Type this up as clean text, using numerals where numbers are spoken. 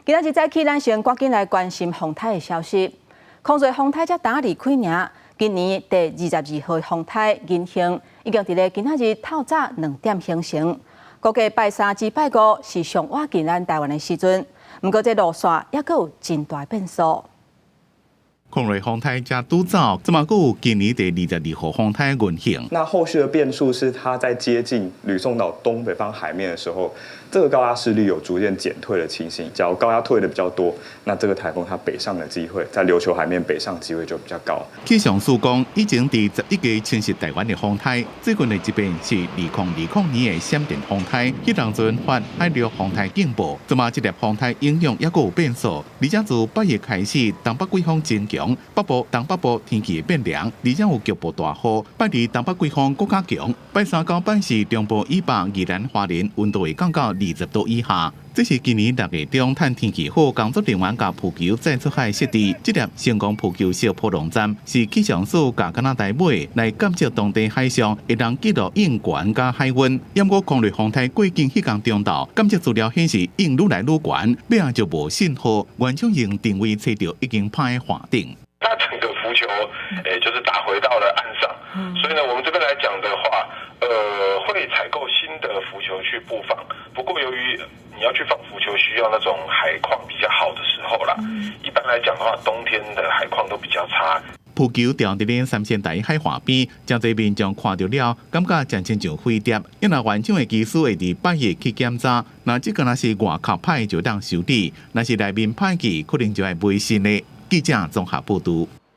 今仔日早起，咱先赶紧来关心风台的消息。抗瑞风台才打离开尔，今年第22号风台银星已经伫咧今仔日透早2点形成。估计拜3至拜5是上晚进咱台湾的时阵，不过这路线也阁有真大变数。抗瑞风台才拄走，这么有今年第22号风台运行。那后续的变数是，它在接近吕宋岛东北方海面的时候，这个高压势力有逐渐减退的情形。假如高压退的比较多，那这个台风它北上的机会，在琉球海面北上机会就比较高。气象署讲，已经伫11月侵袭台湾的风台，最近的一遍是2020年的闪电风台，迄当阵发海陆风台警报。这么这粒风台影响也阁有变数，而且自8月开始，东北季风增强。北部、东北部天气会变凉，而且有局部大雨。拜二东北季风更加强，拜3到拜4中部以北、宜兰花莲温度会降到20度以下。这是今年6月中趁天气好，工作人员甲浮球再出海设置。这粒成功浮球小波浪站是气象署甲加拿大尾来监测当地海上会当记录硬悬甲海温。因过抗瑞风台过境迄天中昼，监测资料显示硬愈来愈悬，尾下就无信号，原厂用定位测到已经派在海顶。那整个浮球，就是打回到了岸上。所以呢，我们这边来讲的话，会采购新的浮球去布放。不过由于你要去放浮球，需要那种海况比较好的时候啦。一般来讲的话，冬天的海况都比较差。浮球掉伫咧三仙台海岸边，真侪民众看到了，感觉真亲像飞碟。因为原厂的技师会伫8月去检查，那这个若是外壳歹就当修理，若是内面歹去，可能就要买新的。记者综合报道。